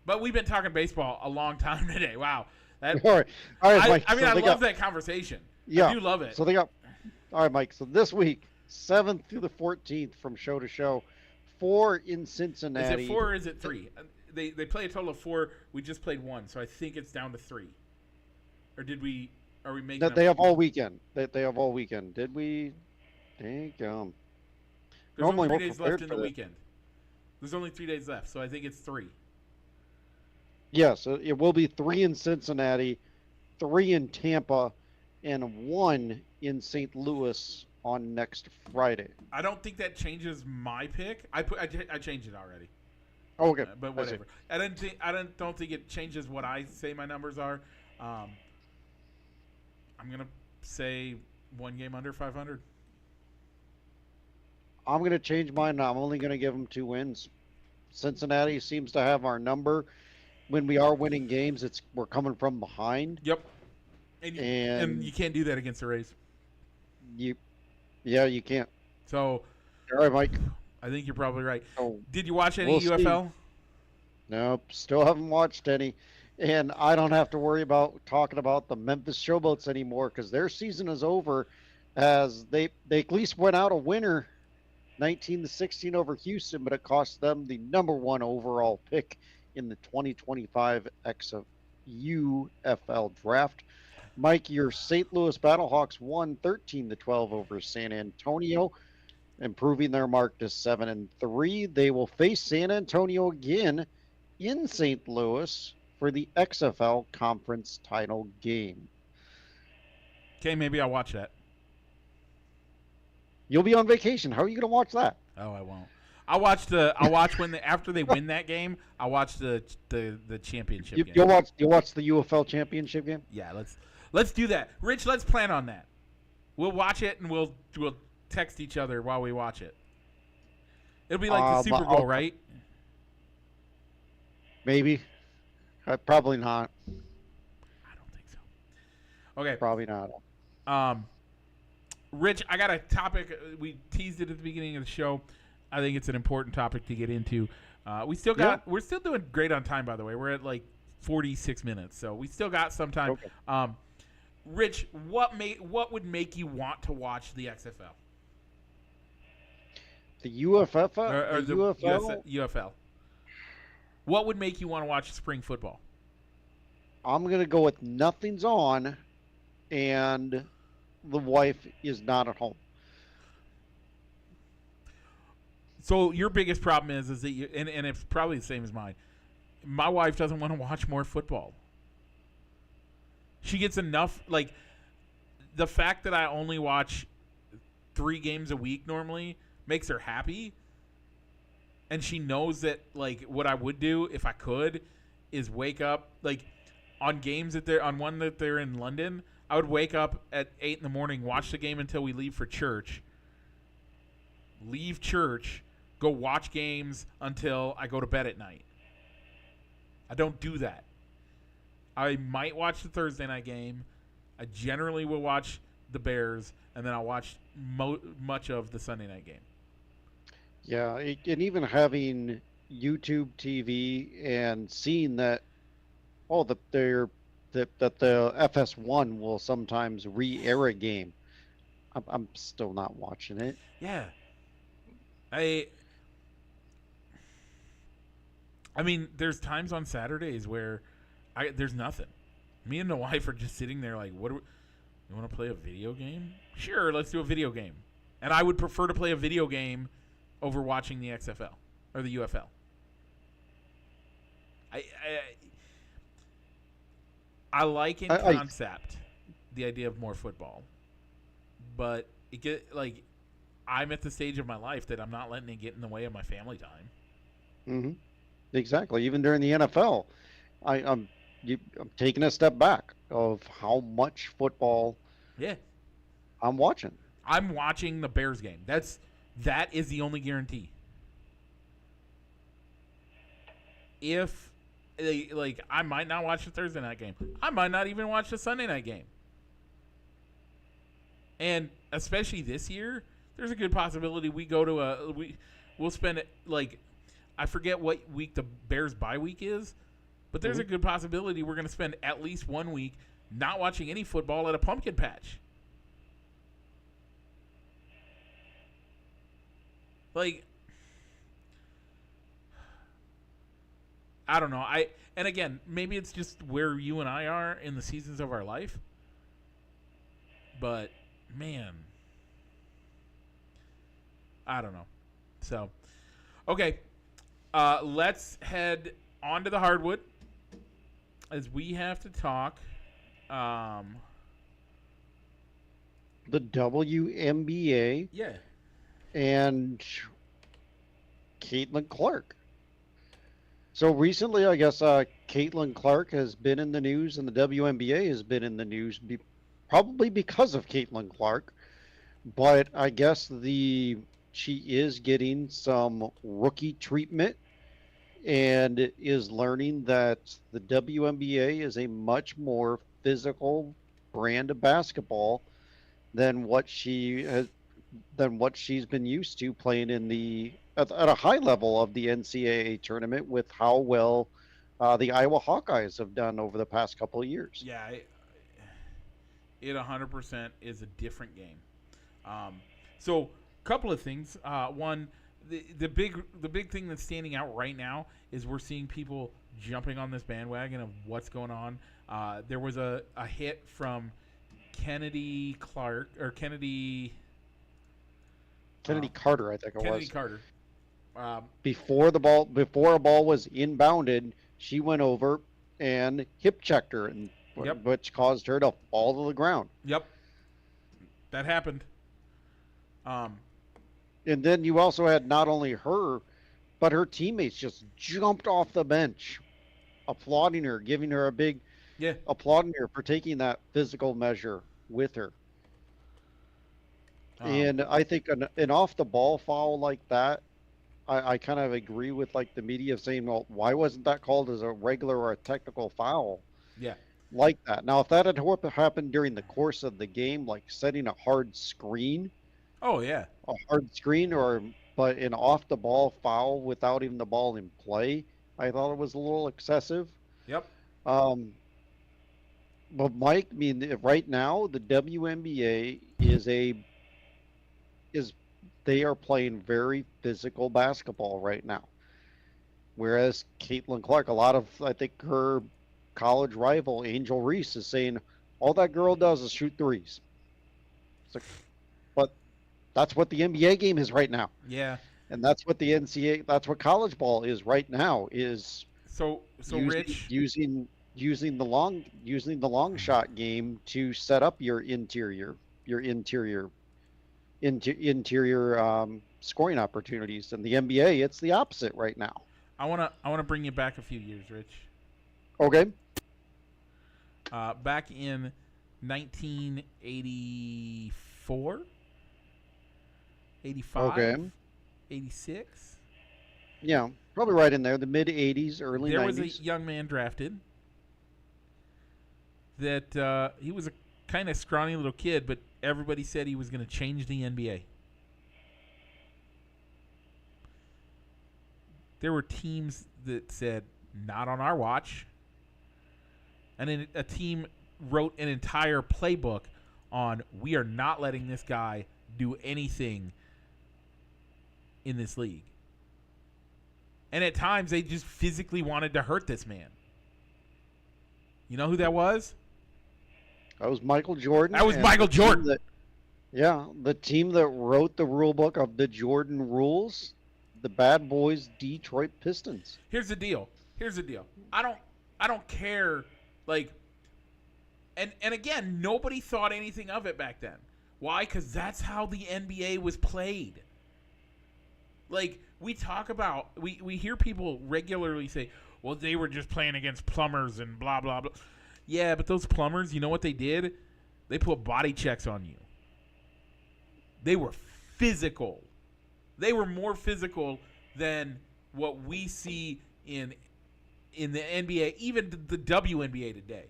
But we've been talking baseball a long time today. Wow. All right, Mike. I love that conversation. Yeah. I do love it. So all right, Mike. So this week, 7th through the 14th from show to show, 4 in Cincinnati. Is it 4 or is it 3? They play a total of 4. We just played 1, so I think it's down to 3. Or are we making They have all weekend. They have all weekend. Did we? Dang. There's only 3 days left in the weekend. There's only 3 days left, so I think it's 3. Yes, it will be 3 in Cincinnati, 3 in Tampa, and 1 in St. Louis on next Friday. I don't think that changes my pick. I changed it already. Oh, okay. But whatever. I don't think it changes what I say my numbers are. I'm gonna say one game under 500. I'm going to change mine. I'm only going to give them 2 wins. Cincinnati seems to have our number. When we are winning games, we're coming from behind. Yep. And you can't do that against the Rays. You can't. So, all right, Mike. I think you're probably right. So, did you watch any UFL? See. Nope, still haven't watched any. And I don't have to worry about talking about the Memphis Showboats anymore because their season is over, as they at least went out a winner, 19-16 over Houston, but it cost them the #1 overall pick in the 2025 UFL draft. Mike, your St. Louis Battlehawks won 13-12 over San Antonio, improving their mark to 7-3. They will face San Antonio again in St. Louis for the XFL conference title game. Okay, maybe I'll watch that. You'll be on vacation. How are you going to watch that? Oh, I won't. I'll watch after they win that game. I'll watch the championship game. You'll watch the UFL championship game? Yeah, let's do that. Rich, let's plan on that. We'll watch it and we'll text each other while we watch it. It'll be like the Super Bowl, right? Maybe. Probably not. I don't think so. Okay. Probably not. Rich, I got a topic. We teased it at the beginning of the show. I think it's an important topic to get into. We're still doing great on time, by the way. We're at like 46 minutes, so we still got some time. Okay. Rich, what would make you want to watch the XFL? The UFL? Or the UFL? UFL. What would make you want to watch spring football? I'm going to go with nothing's on, and the wife is not at home. So your biggest problem is that and it's probably the same as mine. My wife doesn't want to watch more football. She gets enough, like, the fact that I only watch 3 games a week normally makes her happy. And she knows that, like, what I would do if I could is wake up, like, on games on one that they're in London, I would wake up at 8 in the morning, watch the game until we leave for church, leave church, go watch games until I go to bed at night. I don't do that. I might watch the Thursday night game. I generally will watch the Bears, and then I'll watch much of the Sunday night game. Yeah, and even having YouTube TV and seeing that, that the FS1 will sometimes re-air a game. I'm still not watching it. Yeah, I mean, there's times on Saturdays where there's nothing. Me and the wife are just sitting there like, you want to play a video game? Sure, let's do a video game. And I would prefer to play a video game over watching the XFL or the UFL. I like in concept the idea of more football, but I'm at the stage of my life that I'm not letting it get in the way of my family time. Mm-hmm. Exactly. Even during the NFL, I'm taking a step back of how much football. Yeah, I'm watching. I'm watching the Bears game. That is the only guarantee. If I might not watch the Thursday night game. I might not even watch the Sunday night game. And especially this year, there's a good possibility we go to we'll spend it, like, I forget what week the Bears bye week is, but there's a good possibility we're going to spend at least 1 week not watching any football at a pumpkin patch. Like, I don't know. And again, maybe it's just where you and I are in the seasons of our life. But, man, I don't know. So, okay. Let's head on to the hardwood as we have to talk. The WNBA. Yeah. And Caitlin Clark. So recently, I guess Caitlin Clark has been in the news, and the WNBA has been in the news probably because of Caitlin Clark. But I guess she is getting some rookie treatment and is learning that the WNBA is a much more physical brand of basketball than what she's been used to playing at a high level of the NCAA tournament with how well the Iowa Hawkeyes have done over the past couple of years. Yeah, it 100% is a different game. So, a couple of things. One, the big thing that's standing out right now is we're seeing people jumping on this bandwagon of what's going on. There was a hit from Kennedy Carter, I think it was. Kennedy Carter. Before a ball was inbounded, she went over and hip checked her, which caused her to fall to the ground. Yep, that happened. And then you also had not only her, but her teammates just jumped off the bench, applauding her, giving her a big, applauding her for taking that physical measure with her. And I think an off the ball foul like that, I kind of agree with like the media saying, well, why wasn't that called as a regular or a technical foul? Yeah. Like that. Now, if that had happened during the course of the game, like setting a hard screen. Oh, yeah. A hard screen but an off the ball foul without even the ball in play, I thought it was a little excessive. Yep. But Mike, I mean, right now the WNBA they are playing very physical basketball right now. Whereas Caitlin Clark, I think her college rival Angel Reese is saying all that girl does is shoot threes. But that's what the NBA game is right now. Yeah. And that's what the that's what college ball is right now, is Rich using the long shot game to set up your interior scoring opportunities. In the NBA, it's the opposite right now. I wanna bring you back a few years, Rich. Okay. Back in 1984, 85, okay. 86. Yeah, probably right in there, the mid 80s, early 90s. There was a young man drafted that he was a kind of scrawny little kid, but everybody said he was going to change the NBA. There were teams that said, not on our watch. And then a team wrote an entire playbook on, we are not letting this guy do anything in this league. And at times, they just physically wanted to hurt this man. You know who that was? That was Michael Jordan. That was Michael Jordan. The team that wrote the rule book of the Jordan rules, the Bad Boys Detroit Pistons. Here's the deal. I don't care. Like, and again, nobody thought anything of it back then. Why? Because that's how the NBA was played. Like, we talk about, we hear people regularly say, well, they were just playing against plumbers and blah, blah, blah. Yeah, but those plumbers, you know what they did? They put body checks on you. They were physical. They were more physical than what we see in the NBA, even the WNBA today.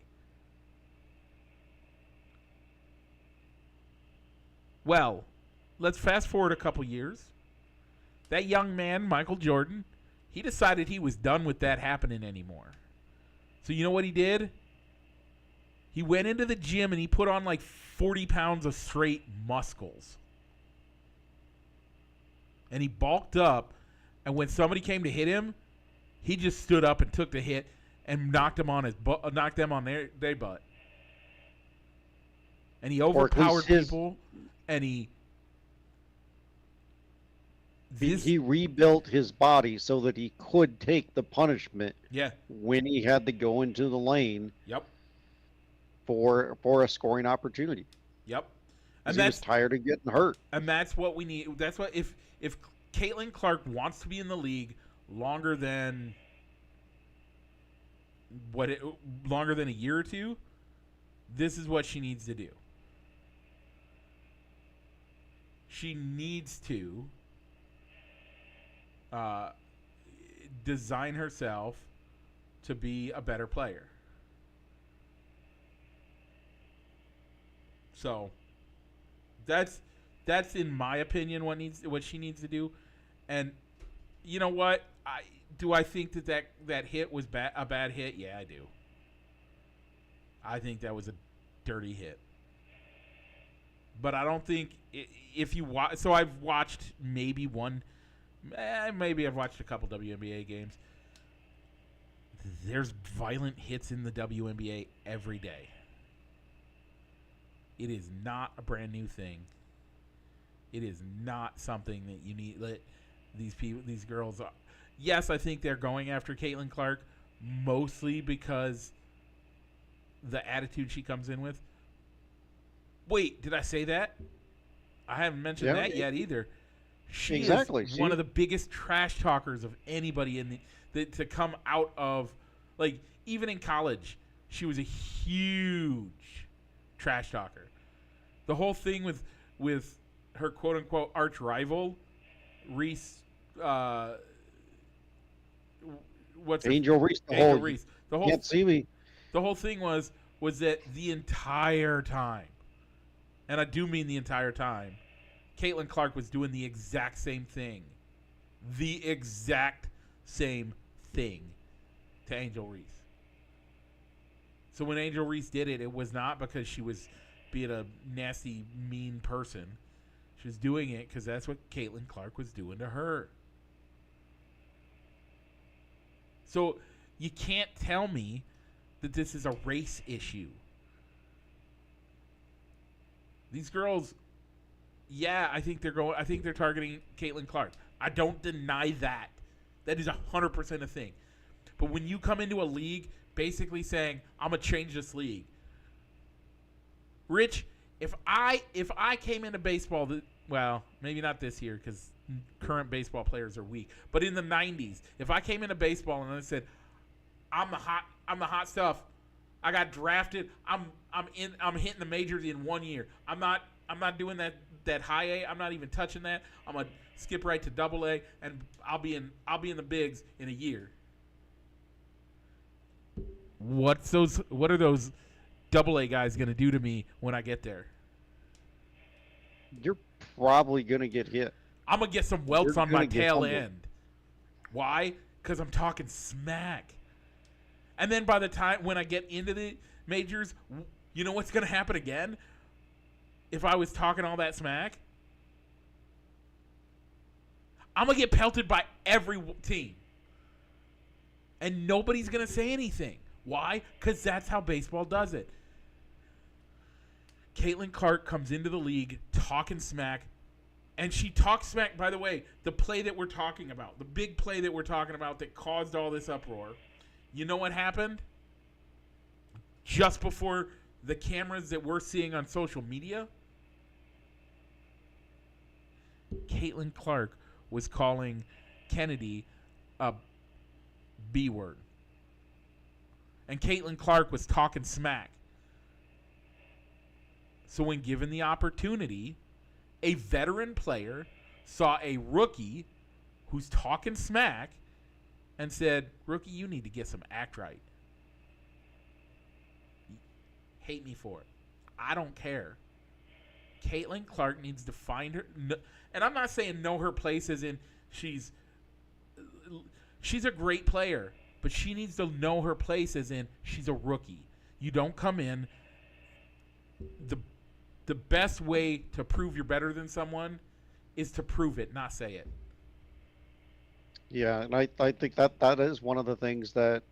Well, let's fast forward a couple years. That young man, Michael Jordan, he decided he was done with that happening anymore. So you know what he did? He went into the gym and he put on like 40 pounds of straight muscles. And he bulked up, and when somebody came to hit him, he just stood up and took the hit and knocked them on their butt. And he overpowered people, and he rebuilt his body so that he could take the punishment. Yeah. When he had to go into the lane. Yep. For a scoring opportunity. Yep. And he was tired of getting hurt. And that's what we need. That's what if Caitlin Clark wants to be in the league longer than a year or two, this is what she needs to do. she needs to design herself to be a better player. So that's in my opinion what she needs to do. And you know what? I think that hit was a bad hit? Yeah, I do. I think that was a dirty hit. But I don't think if you watch. So I've watched maybe I've watched a couple WNBA games. There's violent hits in the WNBA every day. It is not a brand new thing. It is not something that you need. These girls are. Yes, I think they're going after Caitlin Clark mostly because the attitude she comes in with. Wait, did I say that? I haven't mentioned that yet either. She is one of the biggest trash talkers of anybody to come out of, like, even in college, she was a huge trash talker. The whole thing with her quote unquote arch rival, Reese. Angel Reese? The whole can't see me. The whole thing was that the entire time, and I do mean the entire time, Caitlin Clark was doing the exact same thing. The exact same thing to Angel Reese. So when Angel Reese did it, it was not because she was being a nasty, mean person. She was doing it because that's what Caitlin Clark was doing to her. So you can't tell me that this is a race issue. These girls, I think they're targeting Caitlin Clark. I don't deny that. That is 100% a thing. But when you come into a league basically saying, I'm going to change this league. Rich, if I came into baseball, well, maybe not this year because current baseball players are weak, but in the 90s, if I came into baseball and I said, I'm the hot stuff. I got drafted. I'm hitting the majors in 1 year. I'm not doing that high A. I'm not even touching that. I'm gonna skip right to double A, and I'll be in the bigs in a year. What are those double A guys gonna do to me when I get there? You're probably gonna get hit. I'm gonna get some welts on my tail end. Why? Because I'm talking smack. And then by the time when I get into the majors, you know what's going to happen again? If I was talking all that smack, I'm going to get pelted by every team. And nobody's going to say anything. Why? Because that's how baseball does it. Caitlin Clark comes into the league talking smack. And she talks smack, by the way, the play that we're talking about, the big play that we're talking about that caused all this uproar. You know what happened? Just before the cameras that we're seeing on social media, Caitlin Clark was calling Kennedy a B word. And Caitlin Clark was talking smack. So when given the opportunity, a veteran player saw a rookie who's talking smack and said, rookie, you need to get some act right. Hate me for it. I don't care. Caitlin Clark needs to find her. And I'm not saying know her place as in she's a great player, but she needs to know her place as in she's a rookie. You don't come in. The best way to prove you're better than someone is to prove it, not say it. Yeah, and I think that is one of the things that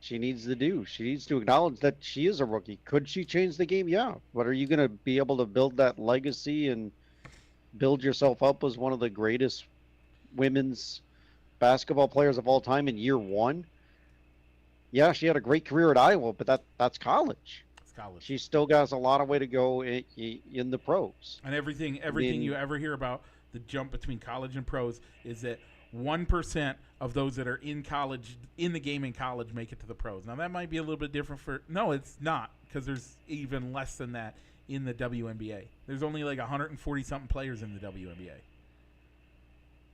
she needs to do. She needs to acknowledge that she is a rookie. Could she change the game? Yeah. But are you going to be able to build that legacy and build yourself up as one of the greatest women's basketball players of all time in year one? Yeah, she had a great career at Iowa, but that's college. It's college. She still got a lot of way to go in the pros. And everything you ever hear about the jump between college and pros is that 1% of those that are in college, in the game in college, make it to the pros. Now, that might be a little bit different no, it's not, because there's even less than that in the WNBA. There's only like 140 something players in the WNBA.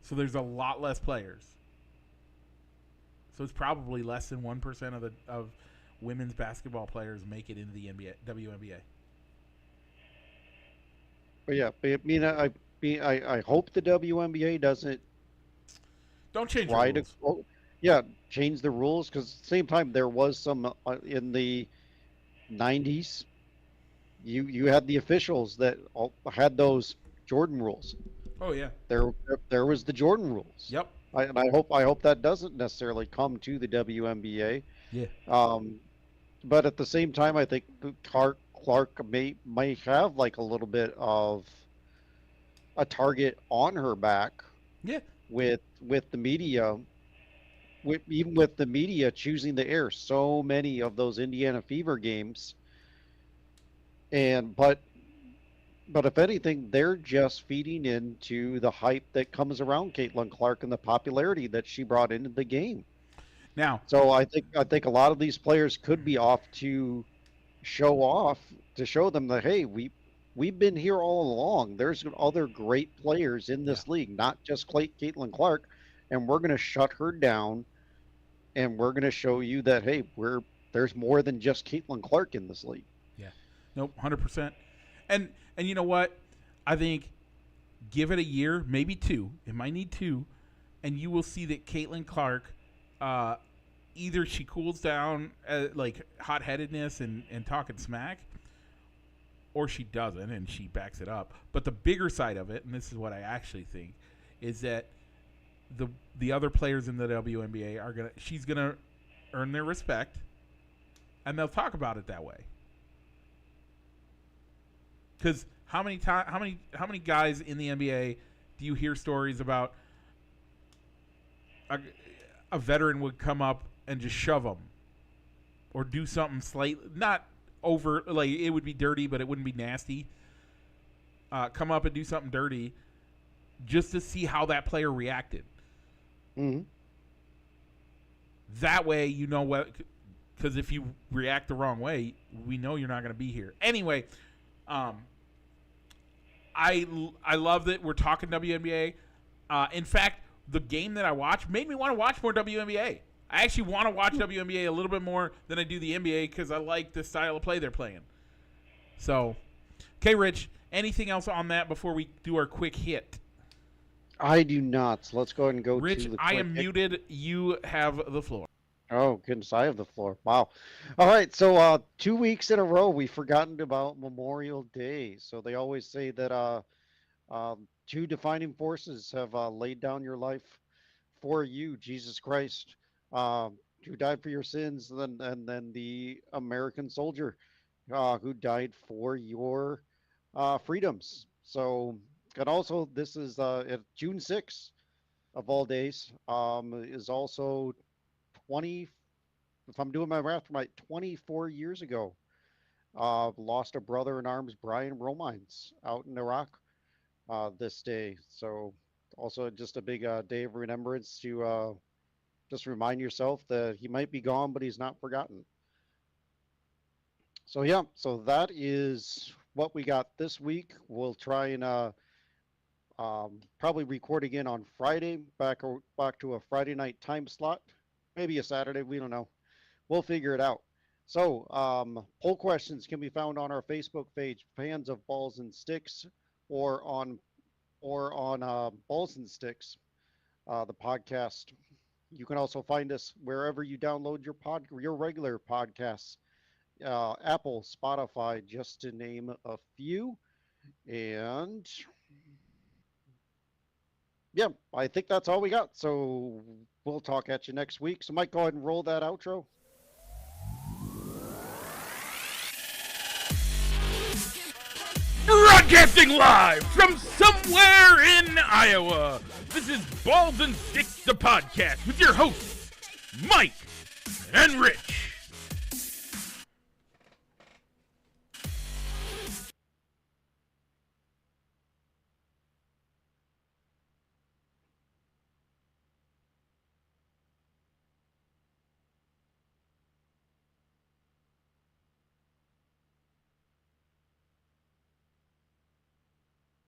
So there's a lot less players. So it's probably less than 1% of women's basketball players make it into the WNBA. But yeah, I mean, I hope the WNBA doesn't don't change try the rules. Change the rules, because at the same time there was some in the 90s. You had the officials that had those Jordan rules. Oh yeah, there was the Jordan rules. Yep. And I hope that doesn't necessarily come to the WNBA. Yeah. But at the same time, I think Clark may have like a little bit of a target on her back. Yeah. With the media, even with the media choosing to air so many of those Indiana Fever games, but if anything, they're just feeding into the hype that comes around Caitlin Clark and the popularity that she brought into the game. Now, so I think a lot of these players could be off to show them that, hey, we've been here all along. There's other great players in this league, not just Caitlin Clark, and we're going to shut her down, and we're going to show you that, hey, there's more than just Caitlin Clark in this league. Yeah. Nope, 100%. And you know what? I think give it a year, maybe 2. It might need 2, and you will see that Caitlin Clark, either she cools down like hot-headedness and talking smack, or she doesn't and she backs it up. But the bigger side of it, and this is what I actually think, is that the other players in the WNBA she's gonna earn their respect, and they'll talk about it that way. Because how many guys in the NBA do you hear stories about a veteran would come up and just shove them or do something slightly not over, like it would be dirty, but it wouldn't be nasty. Come up and do something dirty just to see how that player reacted. Mm-hmm. That way, you know what, because if you react the wrong way, we know you're not going to be here. Anyway, I love that we're talking WNBA. In fact, the game that I watched made me want to watch more WNBA. I actually want to watch WNBA a little bit more than I do the NBA because I like the style of play they're playing. So, okay, Rich, anything else on that before we do our quick hit? I do not. So let's go ahead and go Rich, to the quick I am hit. muted. You have the floor. Oh, goodness, I have the floor. Wow. All right, so 2 weeks in a row, we've forgotten about Memorial Day. So they always say that 2 defining forces have laid down your life for you, Jesus Christ, who died for your sins, and then the American soldier who died for your freedoms. So, and also this is June 6th of all days, is also 20, if I'm doing my math right, 24 years ago, lost a brother in arms, Brian Romines, out in Iraq this day. So also just a big day of remembrance to just remind yourself that he might be gone, but he's not forgotten. So yeah, so that is what we got this week. We'll try and probably record again on Friday, back to a Friday night time slot. Maybe a Saturday, we don't know. We'll figure it out. So, poll questions can be found on our Facebook page, Fans of Balls and Sticks, or on Balls and Sticks, the podcast. You can also find us wherever you download your regular podcasts, Apple, Spotify, just to name a few. And yeah, I think that's all we got. So we'll talk at you next week. So Mike, go ahead and roll that outro. Broadcasting live from somewhere in Iowa. This is Balls and Sticks, the podcast with your hosts, Mike and Rich.